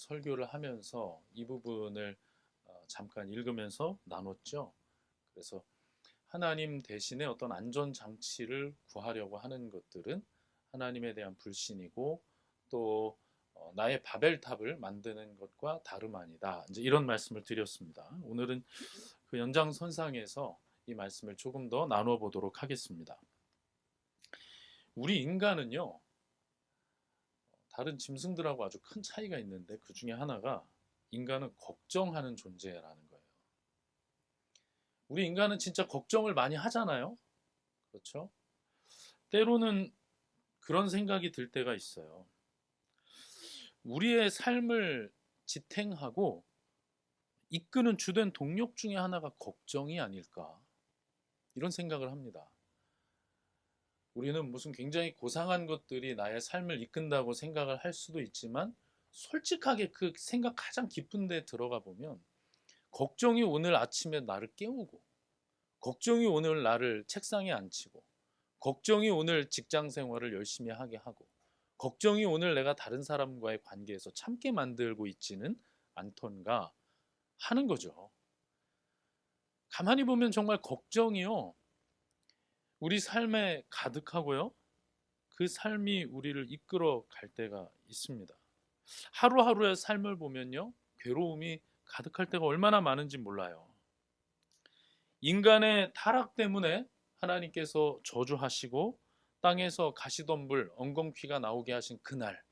설교를 하면서 이 부분을 잠깐 읽으면서 나눴죠. 그래서 하나님 대신에 어떤 안전 장치를 구하려고 하는 것들은 하나님에 대한 불신이고 또 나의 바벨탑을 만드는 것과 다름 아니다. 이제 이런 말씀을 드렸습니다. 오늘은 그 연장선상에서 이 말씀을 조금 더 나눠 보도록 하겠습니다. 우리 인간은요, 다른 짐승들하고 아주 큰 차이가 있는데 그 중에 하나가 인간은 걱정하는 존재라는 거예요. 우리 인간은 진짜 걱정을 많이 하잖아요. 그렇죠? 때로는 그런 생각이 들 때가 있어요. 우리의 삶을 지탱하고 이끄는 주된 동력 중에 하나가 걱정이 아닐까. 이런 생각을 합니다. 우리는 무슨 굉장히 고상한 것들이 나의 삶을 이끈다고 생각을 할 수도 있지만 솔직하게 그 생각 가장 깊은 데 들어가 보면 걱정이 오늘 아침에 나를 깨우고 걱정이 오늘 나를 책상에 앉히고 걱정이 오늘 직장 생활을 열심히 하게 하고 걱정이 오늘 내가 다른 사람과의 관계에서 참게 만들고 있지는 않던가 하는 거죠. 가만히 보면 정말 걱정이요. 우리 삶에 가득하고요. 그 삶이 우리를 이끌어 갈 때가 있습니다. 하루하루의 삶을 보면요. 괴로움이 가득할 때가 얼마나 많은지 몰라요. 인간의 타락 때문에 하나님께서 저주하시고 땅에서 가시덤불, 엉겅퀴가 나오게 하신 그날,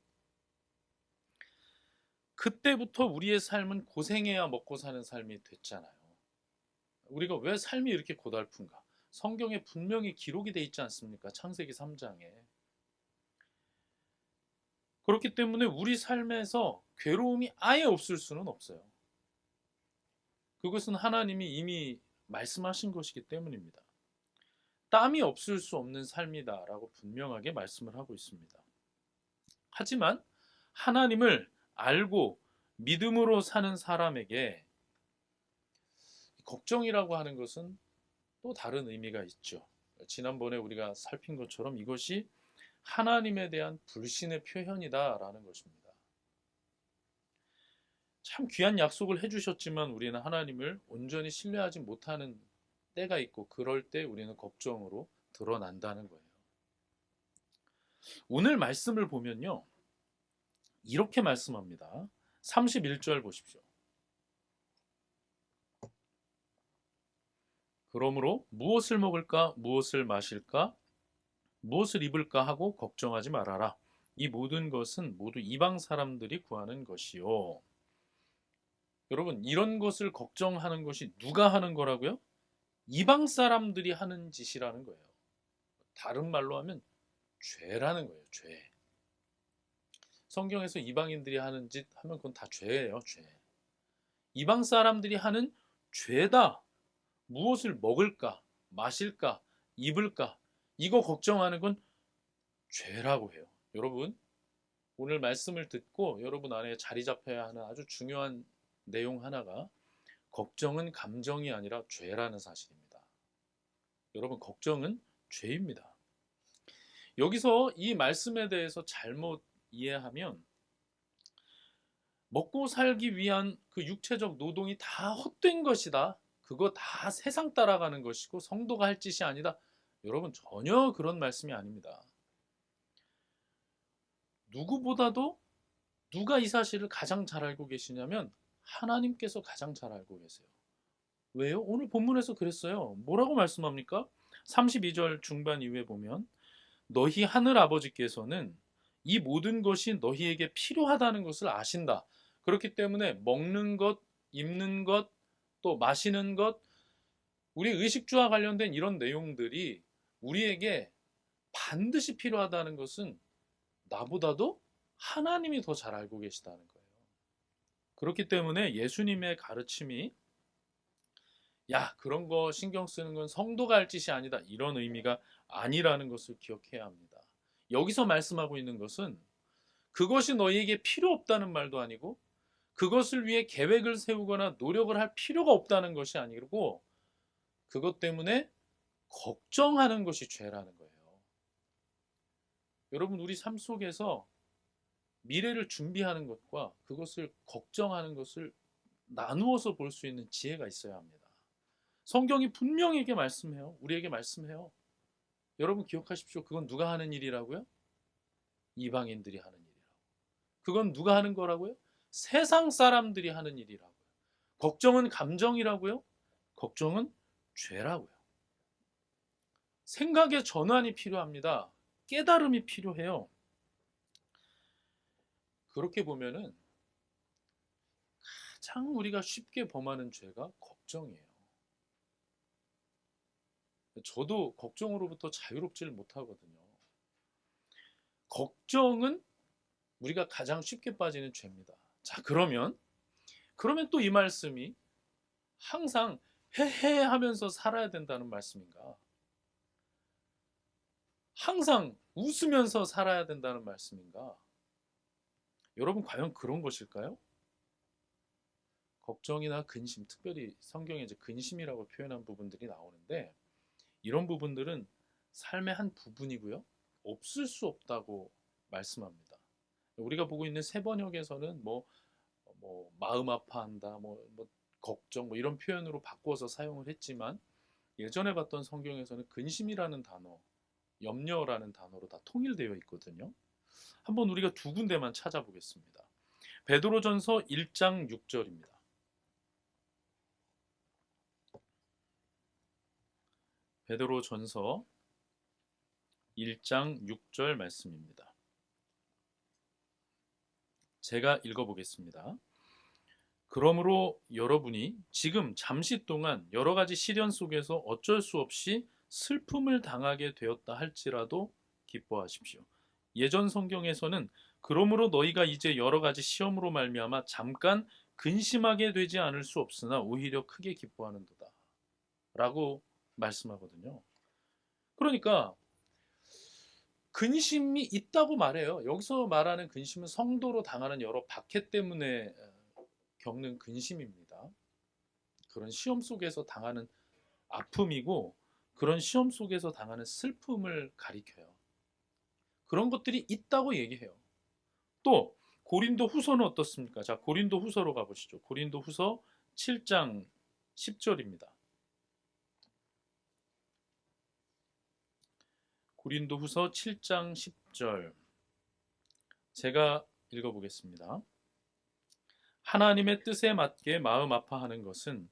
그때부터 우리의 삶은 고생해야 먹고 사는 삶이 됐잖아요. 우리가 왜 삶이 이렇게 고달픈가? 성경에 분명히 기록이 돼 있지 않습니까? 창세기 3장에. 그렇기 때문에 우리 삶에서 괴로움이 아예 없을 수는 없어요. 그것은 하나님이 이미 말씀하신 것이기 때문입니다. 땀이 없을 수 없는 삶이다라고 분명하게 말씀을 하고 있습니다. 하지만 하나님을 알고 믿음으로 사는 사람에게 걱정이라고 하는 것은 또 다른 의미가 있죠. 지난번에 우리가 살핀 것처럼 이것이 하나님에 대한 불신의 표현이다라는 것입니다. 참 귀한 약속을 해주셨지만 우리는 하나님을 온전히 신뢰하지 못하는 때가 있고 그럴 때 우리는 걱정으로 드러난다는 거예요. 오늘 말씀을 보면요. 이렇게 말씀합니다. 31절 보십시오. 그러므로 무엇을 먹을까, 무엇을 마실까, 무엇을 입을까 하고 걱정하지 말아라. 이 모든 것은 모두 이방 사람들이 구하는 것이요. 여러분, 이런 것을 걱정하는 것이 누가 하는 거라고요? 이방 사람들이 하는 짓이라는 거예요. 다른 말로 하면 죄라는 거예요. 죄. 성경에서 이방인들이 하는 짓 하면 그건 다 죄예요. 죄. 이방 사람들이 하는 죄다. 무엇을 먹을까, 마실까, 입을까, 이거 걱정하는 건 죄라고 해요. 여러분, 오늘 말씀을 듣고 여러분 안에 자리 잡혀야 하는 아주 중요한 내용 하나가 걱정은 감정이 아니라 죄라는 사실입니다. 여러분, 걱정은 죄입니다. 여기서 이 말씀에 대해서 잘못 이해하면 먹고 살기 위한 그 육체적 노동이 다 헛된 것이다. 그거 다 세상 따라가는 것이고 성도가 할 짓이 아니다. 여러분, 전혀 그런 말씀이 아닙니다. 누구보다도 누가 이 사실을 가장 잘 알고 계시냐면 하나님께서 가장 잘 알고 계세요. 왜요? 오늘 본문에서 그랬어요. 뭐라고 말씀합니까? 32절 중반 이후에 보면 너희 하늘 아버지께서는 이 모든 것이 너희에게 필요하다는 것을 아신다. 그렇기 때문에 먹는 것, 입는 것, 또 마시는 것, 우리 의식주와 관련된 이런 내용들이 우리에게 반드시 필요하다는 것은 나보다도 하나님이 더 잘 알고 계시다는 거예요. 그렇기 때문에 예수님의 가르침이 야, 그런 거 신경 쓰는 건 성도가 할 짓이 아니다. 이런 의미가 아니라는 것을 기억해야 합니다. 여기서 말씀하고 있는 것은 그것이 너희에게 필요 없다는 말도 아니고 그것을 위해 계획을 세우거나 노력을 할 필요가 없다는 것이 아니고 그것 때문에 걱정하는 것이 죄라는 거예요. 여러분, 우리 삶 속에서 미래를 준비하는 것과 그것을 걱정하는 것을 나누어서 볼 수 있는 지혜가 있어야 합니다. 성경이 분명히 말씀해요. 우리에게 말씀해요. 여러분 기억하십시오. 그건 누가 하는 일이라고요? 이방인들이 하는 일이라고. 그건 누가 하는 거라고요? 세상 사람들이 하는 일이라고요. 걱정은 감정이라고요? 걱정은 죄라고요. 생각의 전환이 필요합니다. 깨달음이 필요해요. 그렇게 보면은 가장 우리가 쉽게 범하는 죄가 걱정이에요. 저도 걱정으로부터 자유롭지를 못하거든요. 걱정은 우리가 가장 쉽게 빠지는 죄입니다. 자, 그러면 또 이 말씀이 항상 헤헤 하면서 살아야 된다는 말씀인가? 항상 웃으면서 살아야 된다는 말씀인가? 여러분 과연 그런 것일까요? 걱정이나 근심, 특별히 성경에 이제 근심이라고 표현한 부분들이 나오는데 이런 부분들은 삶의 한 부분이고요. 없을 수 없다고 말씀합니다. 우리가 보고 있는 세 번역에서는 마음 아파한다, 걱정, 이런 표현으로 바꿔서 사용을 했지만 예전에 봤던 성경에서는 근심이라는 단어, 염려라는 단어로 다 통일되어 있거든요. 한번 우리가 두 군데만 찾아보겠습니다. 베드로전서 1장 6절입니다. 베드로전서 1장 6절 말씀입니다. 제가 읽어보겠습니다. 그러므로 여러분이 지금 잠시 동안 여러 가지 시련 속에서 어쩔 수 없이 슬픔을 당하게 되었다 할지라도 기뻐하십시오. 예전 성경에서는 그러므로 너희가 이제 여러 가지 시험으로 말미암아 잠깐 근심하게 되지 않을 수 없으나 오히려 크게 기뻐하는도다 라고 말씀하거든요. 그러니까 근심이 있다고 말해요. 여기서 말하는 근심은 성도로 당하는 여러 박해 때문에 겪는 근심입니다. 그런 시험 속에서 당하는 아픔이고 그런 시험 속에서 당하는 슬픔을 가리켜요. 그런 것들이 있다고 얘기해요. 또 고린도 후서는 어떻습니까? 자, 고린도 후서로 가보시죠. 고린도 후서 7장 10절입니다. 고린도 후서 7장 10절 제가 읽어보겠습니다. 하나님의 뜻에 맞게 마음 아파하는 것은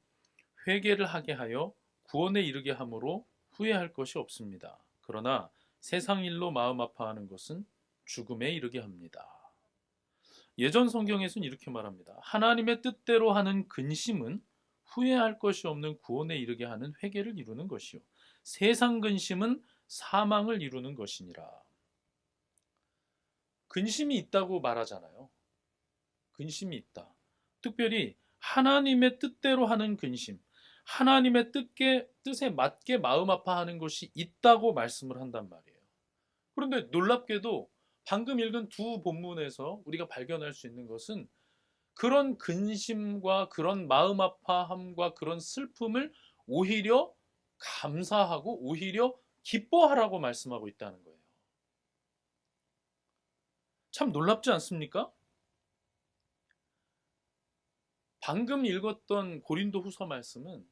회개를 하게 하여 구원에 이르게 함으로 후회할 것이 없습니다. 그러나 세상 일로 마음 아파하는 것은 죽음에 이르게 합니다. 예전 성경에서는 이렇게 말합니다. 하나님의 뜻대로 하는 근심은 후회할 것이 없는 구원에 이르게 하는 회개를 이루는 것이요. 세상 근심은 사망을 이루는 것이니라. 근심이 있다고 말하잖아요. 근심이 있다. 특별히 하나님의 뜻대로 하는 근심, 하나님의 뜻에 맞게 마음 아파하는 것이 있다고 말씀을 한단 말이에요. 그런데 놀랍게도 방금 읽은 두 본문에서 우리가 발견할 수 있는 것은 그런 근심과 그런 마음 아파함과 그런 슬픔을 오히려 감사하고 오히려 기뻐하라고 말씀하고 있다는 거예요. 참 놀랍지 않습니까? 방금 읽었던 고린도 후서 말씀은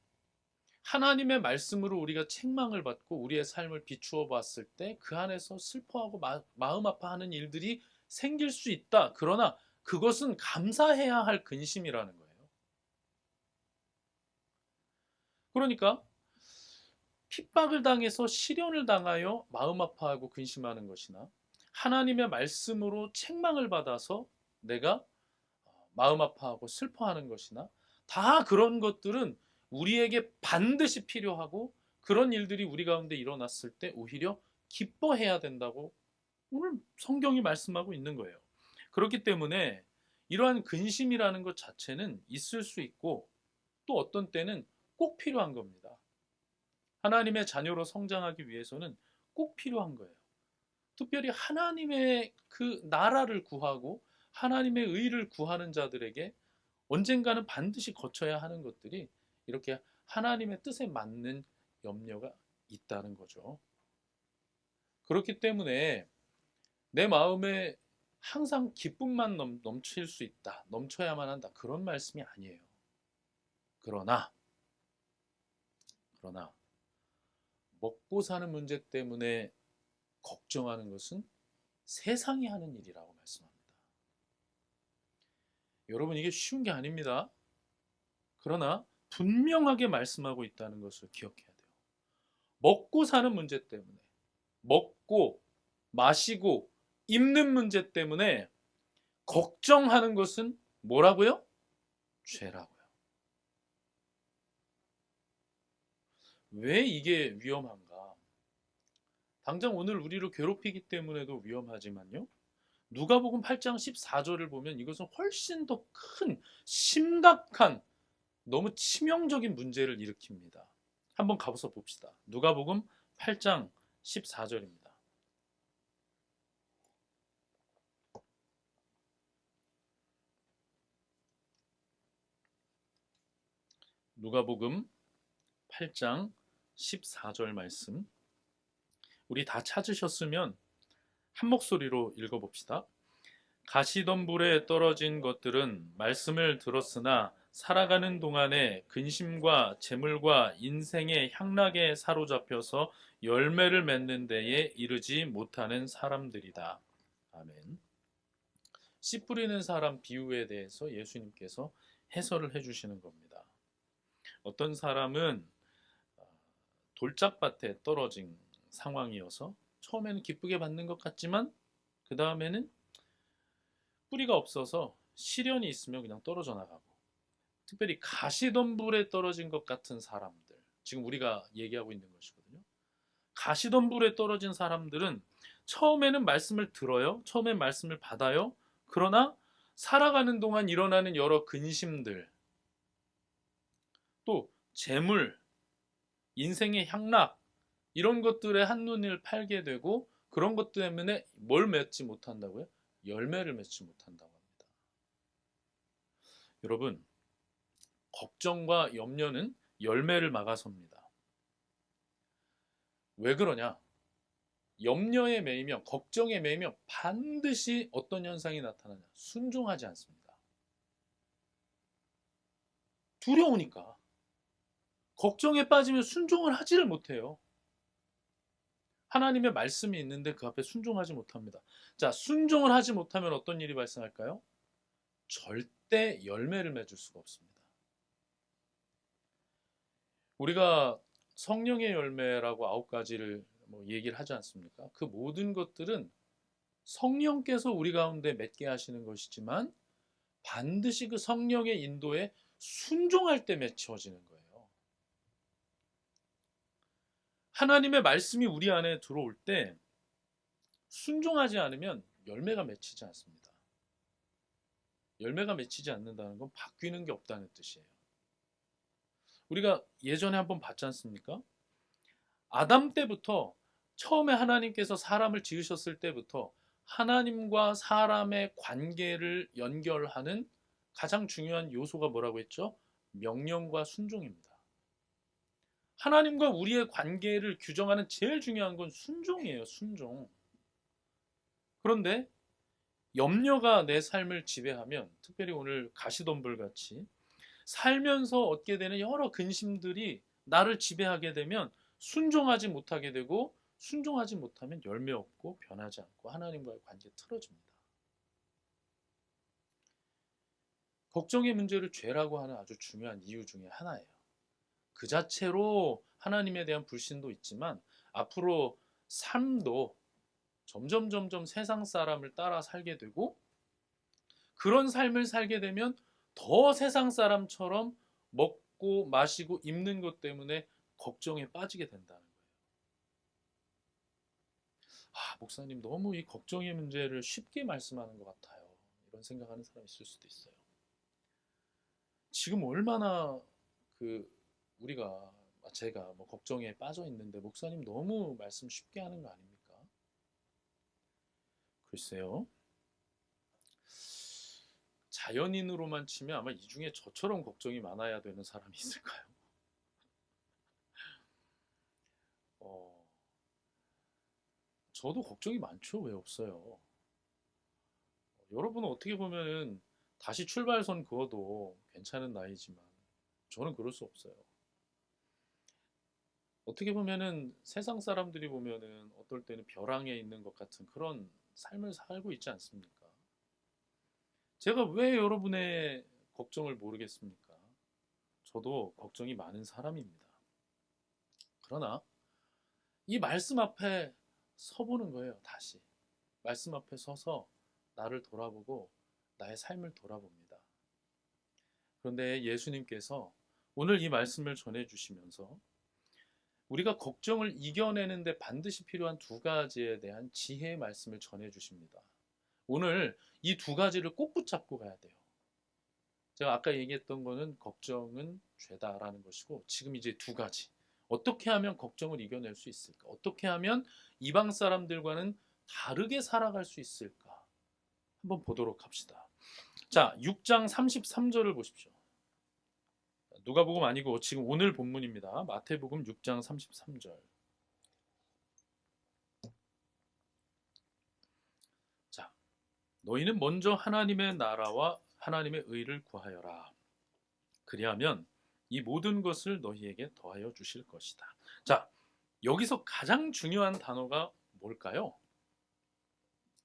하나님의 말씀으로 우리가 책망을 받고 우리의 삶을 비추어 봤을 때 그 안에서 슬퍼하고 마음 아파하는 일들이 생길 수 있다. 그러나 그것은 감사해야 할 근심이라는 거예요. 그러니까 핍박을 당해서 시련을 당하여 마음 아파하고 근심하는 것이나 하나님의 말씀으로 책망을 받아서 내가 마음 아파하고 슬퍼하는 것이나 다 그런 것들은 우리에게 반드시 필요하고 그런 일들이 우리 가운데 일어났을 때 오히려 기뻐해야 된다고 오늘 성경이 말씀하고 있는 거예요. 그렇기 때문에 이러한 근심이라는 것 자체는 있을 수 있고 또 어떤 때는 꼭 필요한 겁니다. 하나님의 자녀로 성장하기 위해서는 꼭 필요한 거예요. 특별히 하나님의 그 나라를 구하고 하나님의 의를 구하는 자들에게 언젠가는 반드시 거쳐야 하는 것들이 이렇게 하나님의 뜻에 맞는 염려가 있다는 거죠. 그렇기 때문에 내 마음에 항상 기쁨만 넘칠 수 있다. 넘쳐야만 한다. 그런 말씀이 아니에요. 그러나, 그러나, 먹고 사는 문제 때문에 걱정하는 것은 세상이 하는 일이라고 말씀합니다. 여러분, 이게 쉬운 게 아닙니다. 그러나 분명하게 말씀하고 있다는 것을 기억해야 돼요. 먹고 사는 문제 때문에, 먹고 마시고 입는 문제 때문에 걱정하는 것은 뭐라고요? 죄라고요. 왜 이게 위험한가? 당장 오늘 우리를 괴롭히기 때문에도 위험하지만요. 누가복음 8장 14절을 보면 이것은 훨씬 더 큰 심각한 너무 치명적인 문제를 일으킵니다. 한번 가보서 봅시다. 누가복음 8장 14절입니다. 누가복음 8장 14절 말씀. 우리 다 찾으셨으면 한 목소리로 읽어봅시다. 가시덤불에 떨어진 것들은 말씀을 들었으나 살아가는 동안에 근심과 재물과 인생의 향락에 사로잡혀서 열매를 맺는 데에 이르지 못하는 사람들이다. 아멘. 씨 뿌리는 사람 비유에 대해서 예수님께서 해설을 해주시는 겁니다. 어떤 사람은 돌짝밭에 떨어진 상황이어서 처음에는 기쁘게 받는 것 같지만 그 다음에는 뿌리가 없어서 시련이 있으면 그냥 떨어져 나가고, 특별히 가시덤불에 떨어진 것 같은 사람들, 지금 우리가 얘기하고 있는 것이거든요. 가시덤불에 떨어진 사람들은 처음에는 말씀을 들어요. 처음엔 말씀을 받아요. 그러나 살아가는 동안 일어나는 여러 근심들, 또 재물, 인생의 향락, 이런 것들에 한눈을 팔게 되고 그런 것 때문에 뭘 맺지 못한다고요? 열매를 맺지 못한다고 합니다. 여러분, 걱정과 염려는 열매를 막아섭니다. 왜 그러냐? 염려에 매이며 걱정에 매이며 반드시 어떤 현상이 나타나냐? 순종하지 않습니다. 두려우니까. 걱정에 빠지면 순종을 하지를 못해요. 하나님의 말씀이 있는데 그 앞에 순종하지 못합니다. 자, 순종을 하지 못하면 어떤 일이 발생할까요? 절대 열매를 맺을 수가 없습니다. 우리가 성령의 열매라고 9가지를 얘기를 하지 않습니까? 그 모든 것들은 성령께서 우리 가운데 맺게 하시는 것이지만 반드시 그 성령의 인도에 순종할 때 맺혀지는 거예요. 하나님의 말씀이 우리 안에 들어올 때 순종하지 않으면 열매가 맺히지 않습니다. 열매가 맺히지 않는다는 건 바뀌는 게 없다는 뜻이에요. 우리가 예전에 한번 봤지 않습니까? 아담 때부터, 처음에 하나님께서 사람을 지으셨을 때부터 하나님과 사람의 관계를 연결하는 가장 중요한 요소가 뭐라고 했죠? 명령과 순종입니다. 하나님과 우리의 관계를 규정하는 제일 중요한 건 순종이에요, 순종. 그런데 염려가 내 삶을 지배하면, 특별히 오늘 가시덤불 같이 살면서 얻게 되는 여러 근심들이 나를 지배하게 되면 순종하지 못하게 되고, 순종하지 못하면 열매 없고 변하지 않고 하나님과의 관계 틀어집니다. 걱정의 문제를 죄라고 하는 아주 중요한 이유 중에 하나예요. 그 자체로 하나님에 대한 불신도 있지만 앞으로 삶도 점점 세상 사람을 따라 살게 되고, 그런 삶을 살게 되면 더 세상 사람처럼 먹고 마시고 입는 것 때문에 걱정에 빠지게 된다는 거예요. 목사님 너무 이 걱정의 문제를 쉽게 말씀하는 것 같아요. 이런 생각하는 사람이 있을 수도 있어요. 지금 얼마나 그 우리가 제가 걱정에 빠져 있는데 목사님 너무 말씀 쉽게 하는 거 아닙니까? 글쎄요. 자연인으로만 치면 아마 이 중에 저처럼 걱정이 많아야 되는 사람이 있을까요? 저도 걱정이 많죠. 왜 없어요? 여러분은 어떻게 보면은 다시 출발선 그어도 괜찮은 나이지만 저는 그럴 수 없어요. 어떻게 보면은 세상 사람들이 보면은 어떨 때는 벼랑에 있는 것 같은 그런 삶을 살고 있지 않습니까? 제가 왜 여러분의 걱정을 모르겠습니까? 저도 걱정이 많은 사람입니다. 그러나 이 말씀 앞에 서보는 거예요, 다시. 말씀 앞에 서서 나를 돌아보고 나의 삶을 돌아봅니다. 그런데 예수님께서 오늘 이 말씀을 전해주시면서 우리가 걱정을 이겨내는데 반드시 필요한 두 가지에 대한 지혜의 말씀을 전해주십니다. 오늘 이 두 가지를 꼭 붙잡고 가야 돼요. 제가 아까 얘기했던 거는 걱정은 죄다라는 것이고, 지금 이제 두 가지. 어떻게 하면 걱정을 이겨낼 수 있을까? 어떻게 하면 이방 사람들과는 다르게 살아갈 수 있을까? 한번 보도록 합시다. 자, 6장 33절을 보십시오. 누가복음 아니고 지금 오늘 본문입니다. 마태복음 6장 33절. 자, 너희는 먼저 하나님의 나라와 하나님의 의를 구하여라. 그리하면 이 모든 것을 너희에게 더하여 주실 것이다. 자, 여기서 가장 중요한 단어가 뭘까요?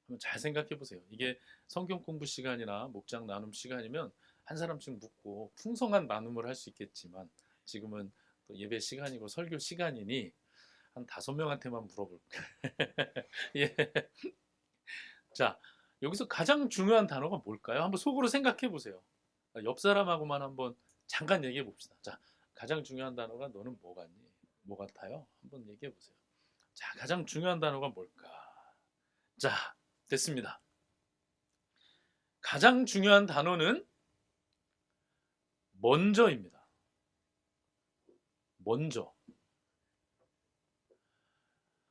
한번 잘 생각해 보세요. 이게 성경 공부 시간이나 목장 나눔 시간이면 한 사람씩 묻고 풍성한 나눔을 할 수 있겠지만 지금은 또 예배 시간이고 설교 시간이니 한 5명한테만 물어볼게요. 예. 자, 여기서 가장 중요한 단어가 뭘까요? 한번 속으로 생각해 보세요. 옆 사람하고만 한번 잠깐 얘기해 봅시다. 자, 가장 중요한 단어가 너는 뭐 같니? 뭐 같아요? 한번 얘기해 보세요. 자, 가장 중요한 단어가 뭘까? 자, 됐습니다. 가장 중요한 단어는 먼저입니다. 먼저.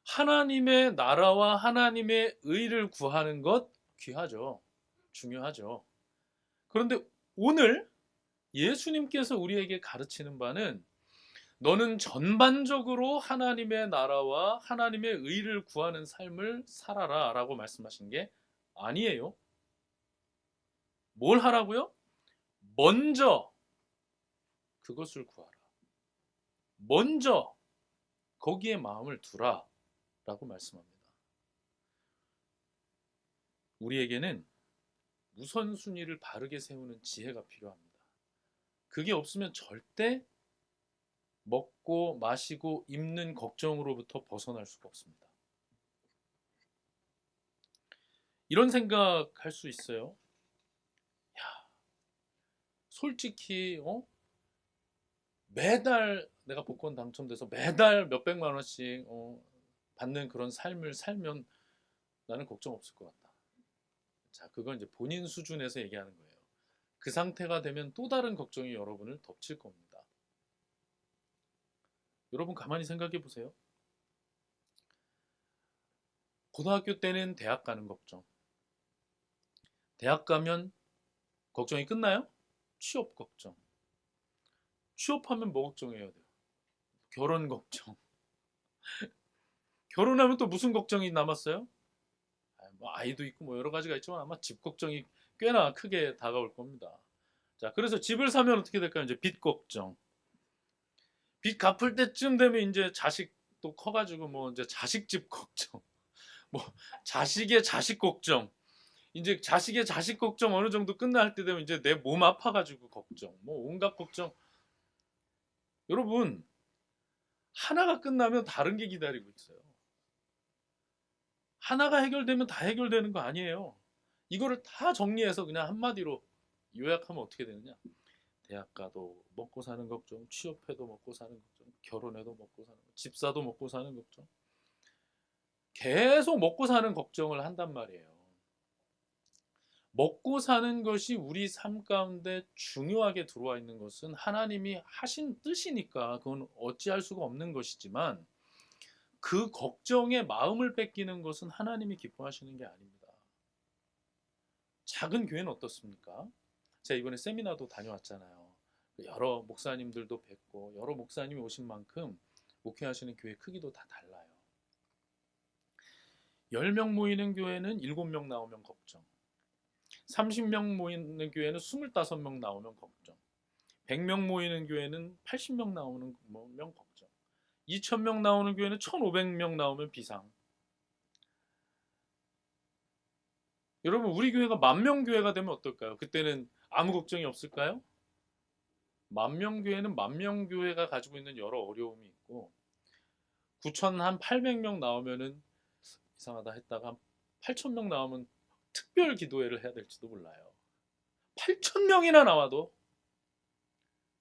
하나님의 나라와 하나님의 의를 구하는 것 귀하죠. 중요하죠. 그런데 오늘 예수님께서 우리에게 가르치는 바는 너는 전반적으로 하나님의 나라와 하나님의 의를 구하는 삶을 살아라 라고 말씀하신 게 아니에요. 뭘 하라고요? 먼저 그것을 구하라. 먼저 거기에 마음을 두라 라고 말씀합니다. 우리에게는 우선순위를 바르게 세우는 지혜가 필요합니다. 그게 없으면 절대 먹고 마시고 입는 걱정으로부터 벗어날 수가 없습니다. 이런 생각할 수 있어요. 야, 솔직히 매달 내가 복권 당첨돼서 매달 몇백만 원씩 받는 그런 삶을 살면 나는 걱정 없을 것 같다. 자, 그건 이제 본인 수준에서 얘기하는 거예요. 그 상태가 되면 또 다른 걱정이 여러분을 덮칠 겁니다. 여러분 가만히 생각해 보세요. 고등학교 때는 대학 가는 걱정. 대학 가면 걱정이 끝나요? 취업 걱정. 취업하면 뭐 걱정해야 돼요? 결혼 걱정. 결혼하면 또 무슨 걱정이 남았어요? 뭐 아이도 있고 뭐 여러 가지가 있지만 아마 집 걱정이 꽤나 크게 다가올 겁니다. 자, 그래서 집을 사면 어떻게 될까요? 이제 빚 걱정. 빚 갚을 때쯤 되면 이제 자식도 커가지고 뭐 이제 자식 집 걱정. 뭐 자식의 자식 걱정. 이제 자식의 자식 걱정 어느 정도 끝날 때 되면 이제 내 몸 아파가지고 걱정. 뭐 온갖 걱정. 여러분, 하나가 끝나면 다른 게 기다리고 있어요. 하나가 해결되면 다 해결되는 거 아니에요. 이거를 다 정리해서 그냥 한마디로 요약하면 어떻게 되느냐? 대학 가도 먹고 사는 걱정, 취업해도 먹고 사는 걱정, 결혼해도 먹고 사는 걱정, 집 사도 먹고 사는 걱정. 계속 먹고 사는 걱정을 한단 말이에요. 먹고 사는 것이 우리 삶 가운데 중요하게 들어와 있는 것은 하나님이 하신 뜻이니까 그건 어찌할 수가 없는 것이지만 그 걱정에 마음을 뺏기는 것은 하나님이 기뻐하시는 게 아닙니다. 작은 교회는 어떻습니까? 제가 이번에 세미나도 다녀왔잖아요. 여러 목사님들도 뵙고 여러 목사님이 오신 만큼 목회하시는 교회 크기도 다 달라요. 10명 모이는 교회는 7명 나오면 걱정. 30명 모이는 교회는 25명 나오면 걱정. 100명 모이는 교회는 80명 나오는 명 걱정. 2,000명 나오는 교회는 1,500명 나오면 비상. 여러분, 우리 교회가 10,000명 교회가 되면 어떨까요? 그때는 아무 걱정이 없을까요? 10,000명 교회는 10,000명 교회가 가지고 있는 여러 어려움이 있고 9,800명 나오면은 이상하다 했다가 8,000명 나오면 특별 기도회를 해야 될지도 몰라요. 8,000명이나 나와도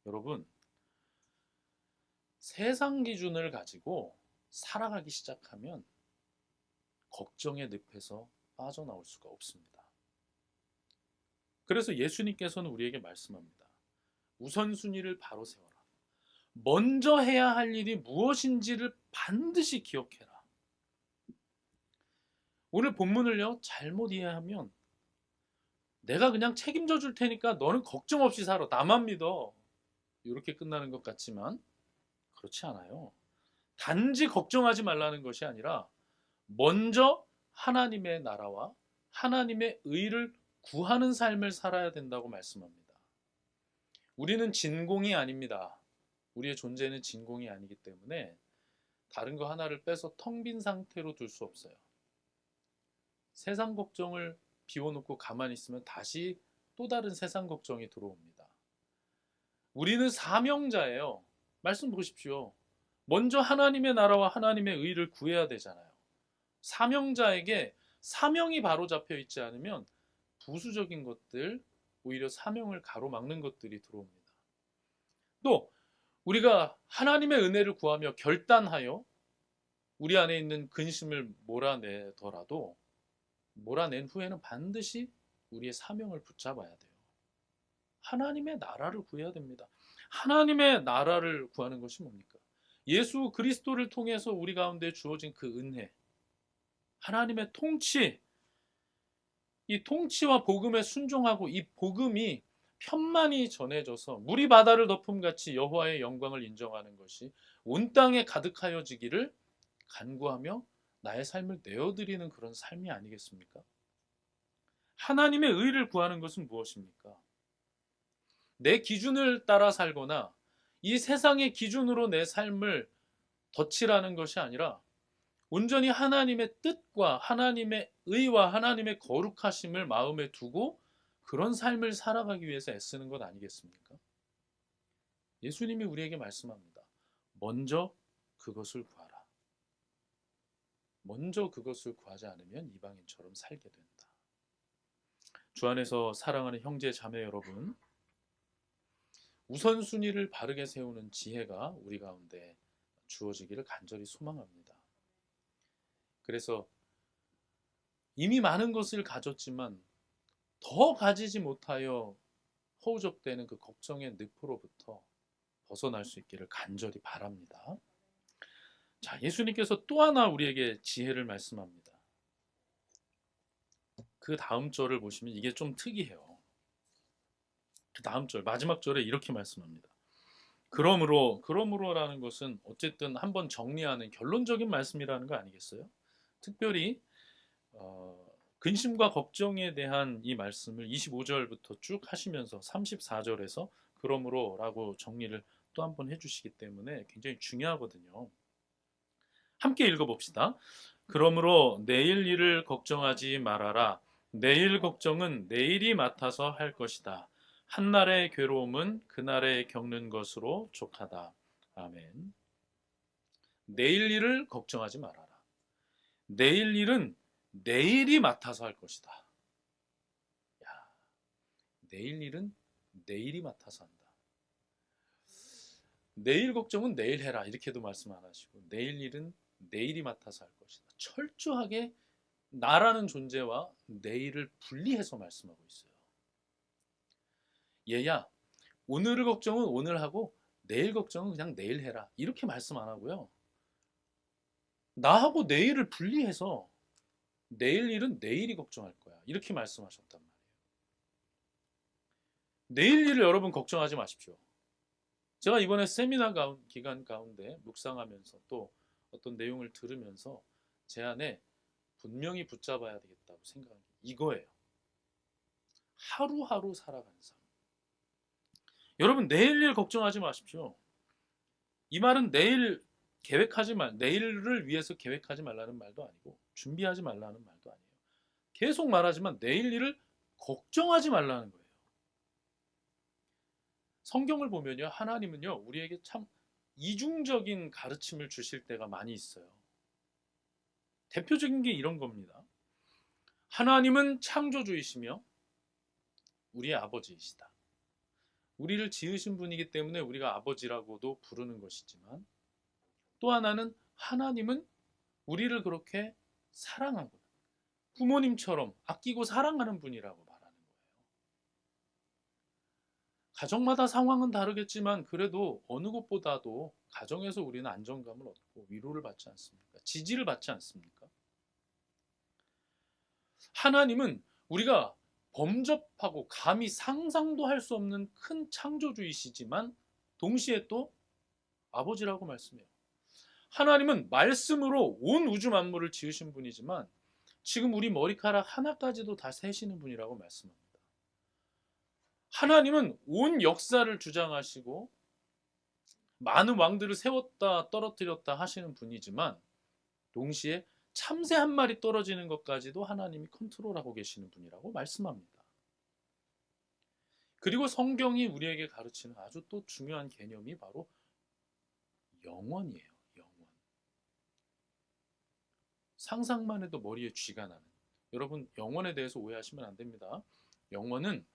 여러분, 세상 기준을 가지고 살아가기 시작하면 걱정의 늪에서 빠져나올 수가 없습니다. 그래서 예수님께서는 우리에게 말씀합니다. 우선순위를 바로 세워라. 먼저 해야 할 일이 무엇인지를 반드시 기억해라. 오늘 본문을요, 잘못 이해하면 내가 그냥 책임져 줄 테니까 너는 걱정 없이 살아. 나만 믿어. 이렇게 끝나는 것 같지만 그렇지 않아요. 단지 걱정하지 말라는 것이 아니라 먼저 하나님의 나라와 하나님의 의를 구하는 삶을 살아야 된다고 말씀합니다. 우리는 진공이 아닙니다. 우리의 존재는 진공이 아니기 때문에 다른 거 하나를 빼서 텅 빈 상태로 둘 수 없어요. 세상 걱정을 비워놓고 가만히 있으면 다시 또 다른 세상 걱정이 들어옵니다. 우리는 사명자예요. 말씀 보십시오. 먼저 하나님의 나라와 하나님의 의를 구해야 되잖아요. 사명자에게 사명이 바로 잡혀 있지 않으면 부수적인 것들, 오히려 사명을 가로막는 것들이 들어옵니다. 또 우리가 하나님의 은혜를 구하며 결단하여 우리 안에 있는 근심을 몰아내더라도 몰아낸 후에는 반드시 우리의 사명을 붙잡아야 돼요. 하나님의 나라를 구해야 됩니다. 하나님의 나라를 구하는 것이 뭡니까? 예수 그리스도를 통해서 우리 가운데 주어진 그 은혜, 하나님의 통치, 이 통치와 복음에 순종하고 이 복음이 편만이 전해져서 물이 바다를 덮음같이 여호와의 영광을 인정하는 것이 온 땅에 가득하여지기를 간구하며 나의 삶을 내어드리는 그런 삶이 아니겠습니까? 하나님의 의를 구하는 것은 무엇입니까? 내 기준을 따라 살거나 이 세상의 기준으로 내 삶을 덧칠하는 것이 아니라 온전히 하나님의 뜻과 하나님의 의와 하나님의 거룩하심을 마음에 두고 그런 삶을 살아가기 위해서 애쓰는 것 아니겠습니까? 예수님이 우리에게 말씀합니다. 먼저 그것을 구하라. 먼저 그것을 구하지 않으면 이방인처럼 살게 된다. 주 안에서 사랑하는 형제 자매 여러분, 우선순위를 바르게 세우는 지혜가 우리 가운데 주어지기를 간절히 소망합니다. 그래서 이미 많은 것을 가졌지만 더 가지지 못하여 허우적대는 그 걱정의 늪으로부터 벗어날 수 있기를 간절히 바랍니다. 자, 예수님께서 또 하나 우리에게 지혜를 말씀합니다. 그 다음 절을 보시면 이게 좀 특이해요. 그 다음 절, 마지막 절에 이렇게 말씀합니다. 그러므로라는 것은 어쨌든 한번 정리하는 결론적인 말씀이라는 거 아니겠어요? 특별히 근심과 걱정에 대한 이 말씀을 25절부터 쭉 하시면서 34절에서 그러므로라고 정리를 또 한 번 해주시기 때문에 굉장히 중요하거든요. 함께 읽어봅시다. 그러므로 내일 일을 걱정하지 말아라. 내일 걱정은 내일이 맡아서 할 것이다. 한날의 괴로움은 그날에 겪는 것으로 족하다. 아멘. 내일 일을 걱정하지 말아라. 내일 일은 내일이 맡아서 할 것이다. 야, 내일 일은 내일이 맡아서 한다. 내일 걱정은 내일 해라 이렇게도 말씀 안 하시고 내일 일은 내일이 맡아서 할 것이다. 철저하게 나라는 존재와 내일을 분리해서 말씀하고 있어요. 얘야, 오늘 걱정은 오늘 하고 내일 걱정은 그냥 내일 해라 이렇게 말씀 안 하고요. 나하고 내일을 분리해서 내일 일은 내일이 걱정할 거야 이렇게 말씀하셨단 말이에요. 내일 일을 여러분 걱정하지 마십시오. 제가 이번에 세미나 기간 가운데 묵상하면서 또 어떤 내용을 들으면서 제 안에 분명히 붙잡아야 되겠다고 생각한 게 이거예요. 하루하루 살아가는 삶. 여러분, 내일 일 걱정하지 마십시오. 이 말은 내일을 위해서 계획하지 말라는 말도 아니고 준비하지 말라는 말도 아니에요. 계속 말하지만 내일 일을 걱정하지 말라는 거예요. 성경을 보면요, 하나님은요, 우리에게 참 이중적인 가르침을 주실 때가 많이 있어요. 대표적인 게 이런 겁니다. 하나님은 창조주이시며 우리의 아버지이시다. 우리를 지으신 분이기 때문에 우리가 아버지라고도 부르는 것이지만, 또 하나는 하나님은 우리를 그렇게 사랑하고 부모님처럼 아끼고 사랑하는 분이라고 말하는 거예요. 가정마다 상황은 다르겠지만 그래도 어느 것보다도 가정에서 우리는 안정감을 얻고 위로를 받지 않습니까? 지지를 받지 않습니까? 하나님은 우리가 범접하고 감히 상상도 할 수 없는 큰 창조주이시지만 동시에 또 아버지라고 말씀해요. 하나님은 말씀으로 온 우주 만물을 지으신 분이지만 지금 우리 머리카락 하나까지도 다 세시는 분이라고 말씀합니다. 하나님은 온 역사를 주장하시고 많은 왕들을 세웠다 떨어뜨렸다 하시는 분이지만 동시에 참새 한 마리 떨어지는 것까지도 하나님이 컨트롤하고 계시는 분이라고 말씀합니다. 그리고 성경이 우리에게 가르치는 아주 또 중요한 개념이 바로 영원이에요. 영원. 상상만 해도 머리에 쥐가 나는. 여러분, 영원에 대해서 오해하시면 안 됩니다. 영원은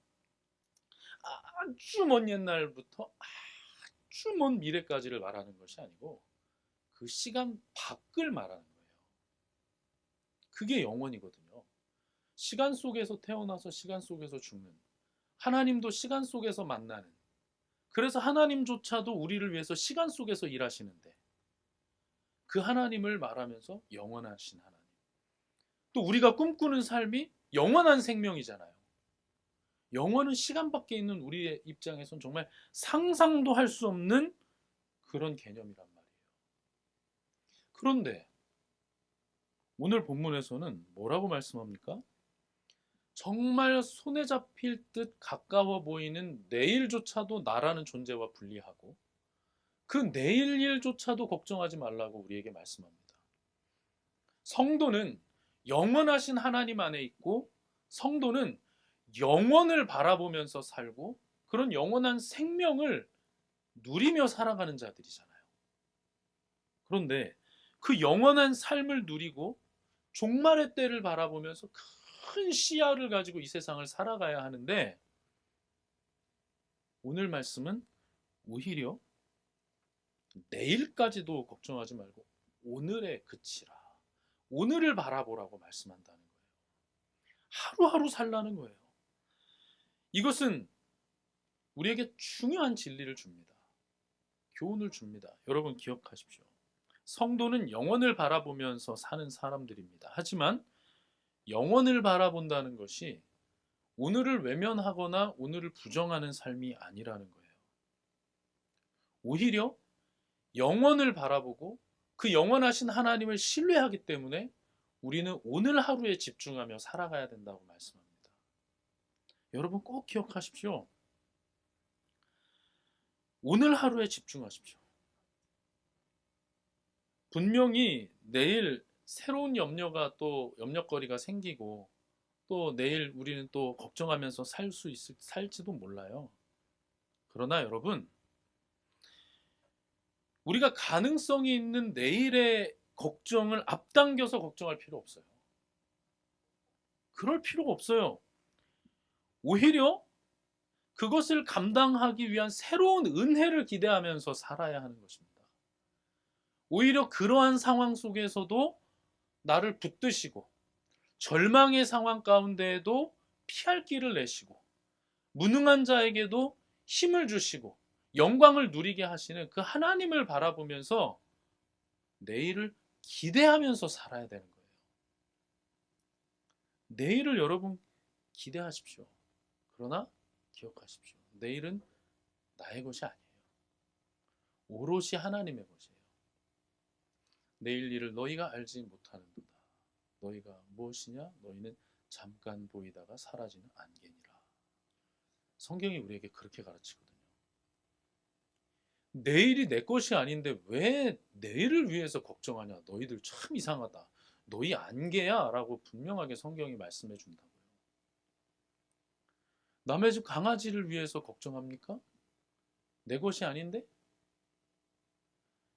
아주 먼 옛날부터 아주 먼 미래까지를 말하는 것이 아니고 그 시간 밖을 말하는 거예요. 그게 영원이거든요. 시간 속에서 태어나서 시간 속에서 죽는, 하나님도 시간 속에서 만나는, 그래서 하나님조차도 우리를 위해서 시간 속에서 일하시는데 그 하나님을 말하면서 영원하신 하나님. 또 우리가 꿈꾸는 삶이 영원한 생명이잖아요. 영원은 시간 밖에 있는 우리의 입장에선 정말 상상도 할 수 없는 그런 개념이란 말이에요. 그런데 오늘 본문에서는 뭐라고 말씀합니까? 정말 손에 잡힐 듯 가까워 보이는 내일조차도 나라는 존재와 분리하고 그 내일 일조차도 걱정하지 말라고 우리에게 말씀합니다. 성도는 영원하신 하나님 안에 있고 성도는 영원을 바라보면서 살고 그런 영원한 생명을 누리며 살아가는 자들이잖아요. 그런데 그 영원한 삶을 누리고 종말의 때를 바라보면서 큰 시야를 가지고 이 세상을 살아가야 하는데 오늘 말씀은 오히려 내일까지도 걱정하지 말고 오늘에 그치라. 오늘을 바라보라고 말씀한다는 거예요. 하루하루 살라는 거예요. 이것은 우리에게 중요한 진리를 줍니다. 교훈을 줍니다. 여러분 기억하십시오. 성도는 영원을 바라보면서 사는 사람들입니다. 하지만 영원을 바라본다는 것이 오늘을 외면하거나 오늘을 부정하는 삶이 아니라는 거예요. 오히려 영원을 바라보고 그 영원하신 하나님을 신뢰하기 때문에 우리는 오늘 하루에 집중하며 살아가야 된다고 말씀합니다. 여러분 꼭 기억하십시오. 오늘 하루에 집중하십시오. 분명히 내일 새로운 염려거리가 생기고 또 내일 우리는 또 걱정하면서 살지도 몰라요. 그러나 여러분, 우리가 가능성이 있는 내일의 걱정을 앞당겨서 걱정할 필요 없어요. 그럴 필요가 없어요. 오히려 그것을 감당하기 위한 새로운 은혜를 기대하면서 살아야 하는 것입니다. 오히려 그러한 상황 속에서도 나를 붙드시고 절망의 상황 가운데에도 피할 길을 내시고 무능한 자에게도 힘을 주시고 영광을 누리게 하시는 그 하나님을 바라보면서 내일을 기대하면서 살아야 되는 거예요. 내일을 여러분 기대하십시오. 그러나 기억하십시오. 내일은 나의 것이 아니에요. 오롯이 하나님의 것이에요. 내일 일을 너희가 알지 못하는도다. 너희가 무엇이냐? 너희는 잠깐 보이다가 사라지는 안개니라. 성경이 우리에게 그렇게 가르치거든요. 내일이 내 것이 아닌데 왜 내일을 위해서 걱정하냐? 너희들 참 이상하다. 너희 안개야 라고 분명하게 성경이 말씀해 준다고요. 남의 집 강아지를 위해서 걱정합니까? 내 것이 아닌데?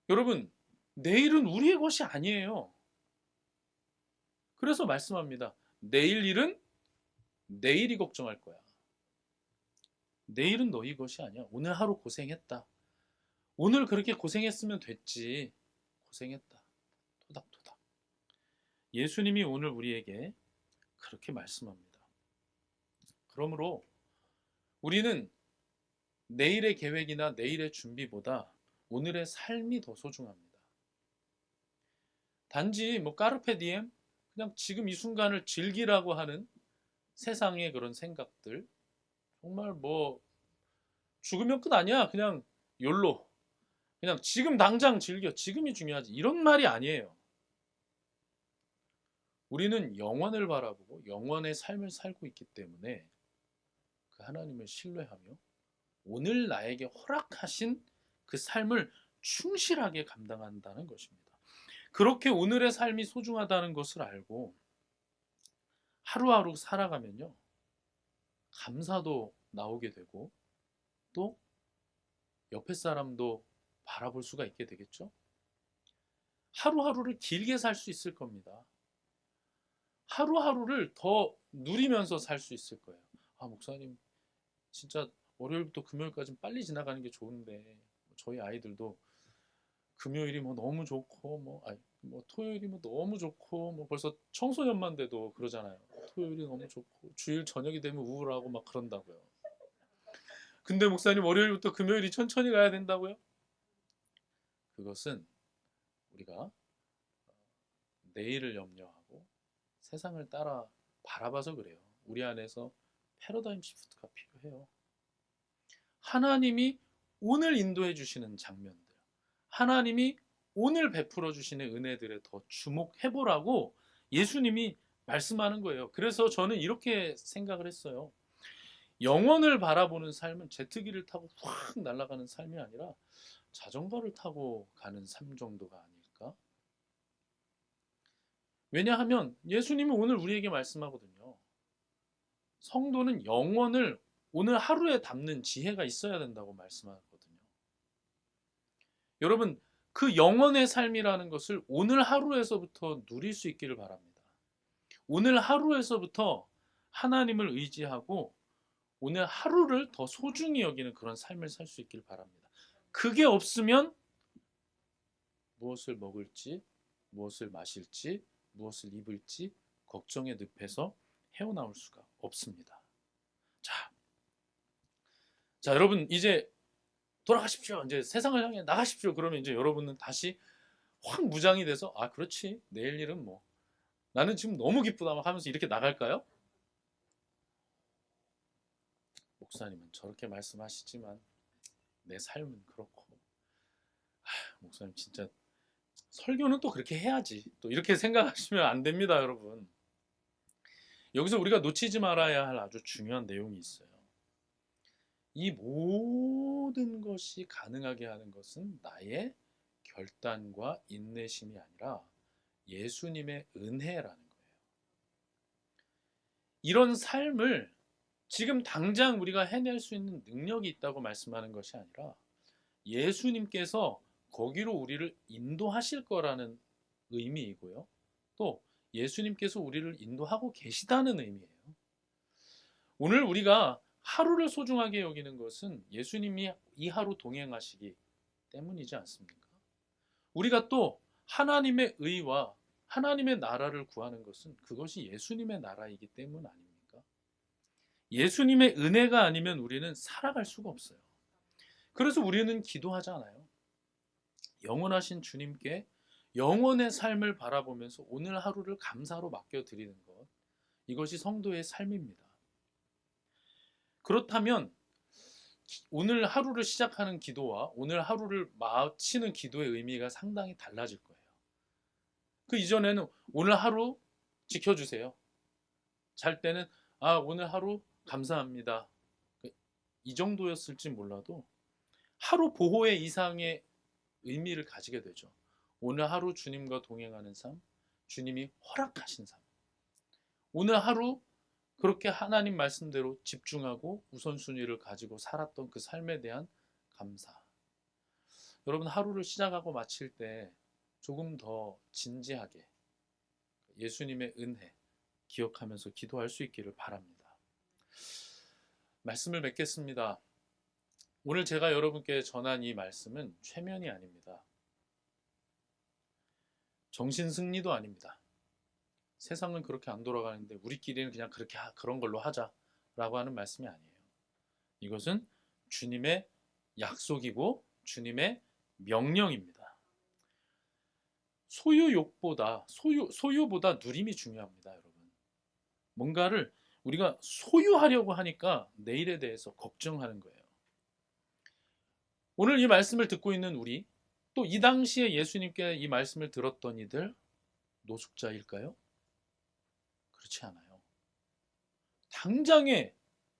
여러분, 내일은 우리의 것이 아니에요. 그래서 말씀합니다. 내일 일은 내일이 걱정할 거야. 내일은 너희 것이 아니야. 오늘 하루 고생했다. 오늘 그렇게 고생했으면 됐지. 고생했다. 토닥토닥. 예수님이 오늘 우리에게 그렇게 말씀합니다. 그러므로 우리는 내일의 계획이나 내일의 준비보다 오늘의 삶이 더 소중합니다. 단지 까르페 디엠, 그냥 지금 이 순간을 즐기라고 하는 세상의 그런 생각들, 정말 죽으면 끝 아니야. 그냥 욜로. 그냥 지금 당장 즐겨. 지금이 중요하지. 이런 말이 아니에요. 우리는 영원을 바라보고 영원의 삶을 살고 있기 때문에 그 하나님을 신뢰하며 오늘 나에게 허락하신 그 삶을 충실하게 감당한다는 것입니다. 그렇게 오늘의 삶이 소중하다는 것을 알고 하루하루 살아가면요, 감사도 나오게 되고 또 옆에 사람도 바라볼 수가 있게 되겠죠. 하루하루를 길게 살 수 있을 겁니다. 하루하루를 더 누리면서 살 수 있을 거예요. 아, 목사님, 진짜 월요일부터 금요일까지 빨리 지나가는 게 좋은데 저희 아이들도 금요일이 너무 좋고 토요일이 너무 좋고 벌써 청소년만 돼도 그러잖아요. 토요일이 너무 좋고 주일 저녁이 되면 우울하고 막 그런다고요. 근데 목사님, 월요일부터 금요일이 천천히 가야 된다고요? 그것은 우리가 내일을 염려하고 세상을 따라 바라봐서 그래요. 우리 안에서 패러다임 시프트가 필요해요. 하나님이 오늘 인도해 주시는 장면들, 하나님이 오늘 베풀어 주시는 은혜들에 더 주목해 보라고 예수님이 말씀하는 거예요. 그래서 저는 이렇게 생각을 했어요. 영원을 바라보는 삶은 제트기를 타고 확 날아가는 삶이 아니라 자전거를 타고 가는 삶 정도가 아닐까? 왜냐하면 예수님은 오늘 우리에게 말씀하거든요. 성도는 영원을 오늘 하루에 담는 지혜가 있어야 된다고 말씀하거든요. 여러분, 그 영원의 삶이라는 것을 오늘 하루에서부터 누릴 수 있기를 바랍니다. 오늘 하루에서부터 하나님을 의지하고 오늘 하루를 더 소중히 여기는 그런 삶을 살 수 있기를 바랍니다. 그게 없으면 무엇을 먹을지, 무엇을 마실지, 무엇을 입을지 걱정의 늪에서 헤어나올 수가 없습니다. 자, 여러분, 이제 돌아가십시오. 이제 세상을 향해 나가십시오. 그러면 이제 여러분은 다시 확 무장이 돼서, 아, 그렇지. 내일 일은 나는 지금 너무 기쁘다 하면서 이렇게 나갈까요? 목사님은 저렇게 말씀하시지만 내 삶은 그렇고, 목사님 진짜 설교는 또 그렇게 해야지. 또 이렇게 생각하시면 안 됩니다, 여러분. 여기서 우리가 놓치지 말아야 할 아주 중요한 내용이 있어요. 이 모든 것이 가능하게 하는 것은 나의 결단과 인내심이 아니라 예수님의 은혜라는 거예요. 이런 삶을 지금 당장 우리가 해낼 수 있는 능력이 있다고 말씀하는 것이 아니라 예수님께서 거기로 우리를 인도하실 거라는 의미이고요. 또 예수님께서 우리를 인도하고 계시다는 의미예요. 오늘 우리가 하루를 소중하게 여기는 것은 예수님이 이 하루 동행하시기 때문이지 않습니까? 우리가 또 하나님의 의와 하나님의 나라를 구하는 것은 그것이 예수님의 나라이기 때문 아닙니까? 예수님의 은혜가 아니면 우리는 살아갈 수가 없어요. 그래서 우리는 기도하잖아요. 영원하신 주님께 영원의 삶을 바라보면서 오늘 하루를 감사로 맡겨드리는 것, 이것이 성도의 삶입니다. 그렇다면 오늘 하루를 시작하는 기도와 오늘 하루를 마치는 기도의 의미가 상당히 달라질 거예요. 그 이전에는 오늘 하루 지켜주세요. 잘 때는 오늘 하루 감사합니다. 이 정도였을지 몰라도 하루 보호의 이상의 의미를 가지게 되죠. 오늘 하루 주님과 동행하는 삶, 주님이 허락하신 삶. 오늘 하루 그렇게 하나님 말씀대로 집중하고 우선순위를 가지고 살았던 그 삶에 대한 감사. 여러분, 하루를 시작하고 마칠 때 조금 더 진지하게 예수님의 은혜 기억하면서 기도할 수 있기를 바랍니다. 말씀을 맺겠습니다. 오늘 제가 여러분께 전한 이 말씀은 최면이 아닙니다. 정신승리도 아닙니다. 세상은 그렇게 안 돌아가는데 우리끼리는 그냥 그런 걸로 하자라고 하는 말씀이 아니에요. 이것은 주님의 약속이고 주님의 명령입니다. 소유보다 누림이 중요합니다, 여러분. 뭔가를 우리가 소유하려고 하니까 내일에 대해서 걱정하는 거예요. 오늘 이 말씀을 듣고 있는 우리, 또 이 당시에 예수님께 이 말씀을 들었던 이들 노숙자일까요? 그렇지 않아요. 당장에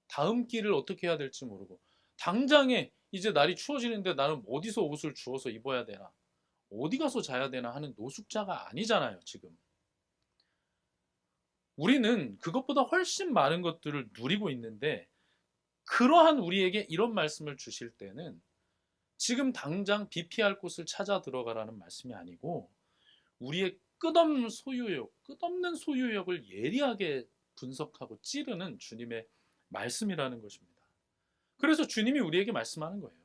다음 길을 어떻게 해야 될지 모르고, 당장에 이제 날이 추워지는데 나는 어디서 옷을 주워서 입어야 되나, 어디 가서 자야 되나 하는 노숙자가 아니잖아요, 지금. 우리는 그것보다 훨씬 많은 것들을 누리고 있는데, 그러한 우리에게 이런 말씀을 주실 때는 지금 당장 비피할 곳을 찾아 들어가라는 말씀이 아니고, 우리의 끝없는 소유욕을 예리하게 분석하고 찌르는 주님의 말씀이라는 것입니다. 그래서 주님이 우리에게 말씀하는 거예요.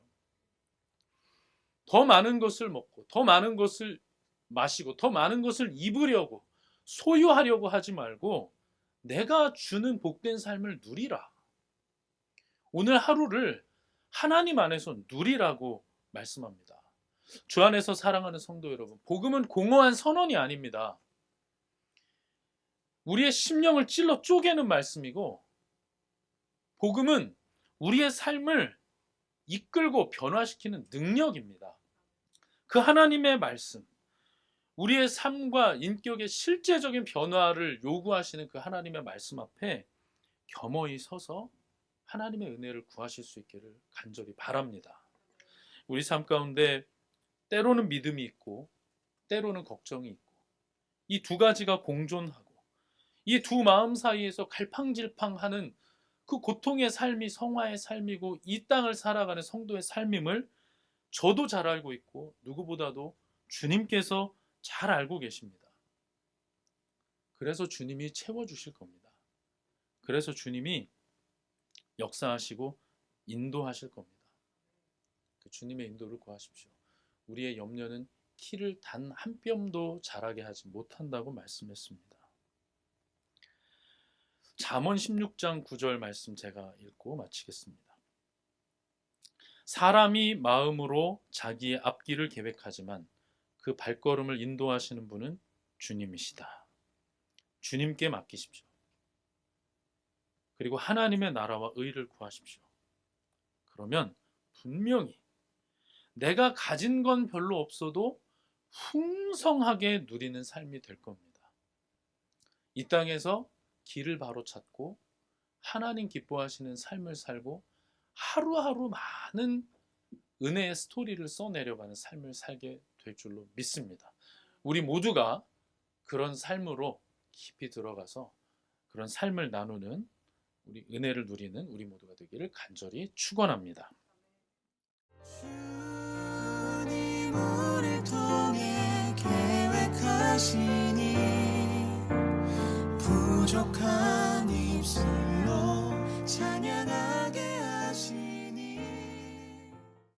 더 많은 것을 먹고, 더 많은 것을 마시고, 더 많은 것을 입으려고, 소유하려고 하지 말고 내가 주는 복된 삶을 누리라. 오늘 하루를 하나님 안에서 누리라고 말씀합니다. 주 안에서 사랑하는 성도 여러분, 복음은 공허한 선언이 아닙니다. 우리의 심령을 찔러 쪼개는 말씀이고, 복음은 우리의 삶을 이끌고 변화시키는 능력입니다. 그 하나님의 말씀, 우리의 삶과 인격의 실제적인 변화를 요구하시는 그 하나님의 말씀 앞에 겸허히 서서 하나님의 은혜를 구하실 수 있기를 간절히 바랍니다. 우리 삶 가운데 때로는 믿음이 있고 때로는 걱정이 있고, 이 두 가지가 공존하고 이 두 마음 사이에서 갈팡질팡하는 그 고통의 삶이 성화의 삶이고 이 땅을 살아가는 성도의 삶임을 저도 잘 알고 있고 누구보다도 주님께서 잘 알고 계십니다. 그래서 주님이 채워주실 겁니다. 그래서 주님이 역사하시고 인도하실 겁니다. 그 주님의 인도를 구하십시오. 우리의 염려는 키를 단 한 뼘도 자라게 하지 못한다고 말씀했습니다. 잠언 16장 9절 말씀 제가 읽고 마치겠습니다. 사람이 마음으로 자기의 앞길을 계획하지만 그 발걸음을 인도하시는 분은 주님이시다. 주님께 맡기십시오. 그리고 하나님의 나라와 의를 구하십시오. 그러면 분명히 내가 가진 건 별로 없어도 풍성하게 누리는 삶이 될 겁니다. 이 땅에서 길을 바로 찾고 하나님 기뻐하시는 삶을 살고 하루하루 많은 은혜의 스토리를 써내려가는 삶을 살게 될 줄로 믿습니다. 우리 모두가 그런 삶으로 깊이 들어가서 그런 삶을 나누는, 우리 은혜를 누리는 우리 모두가 되기를 간절히 축원합니다. 주님 우리 통해 계획하시니 부족한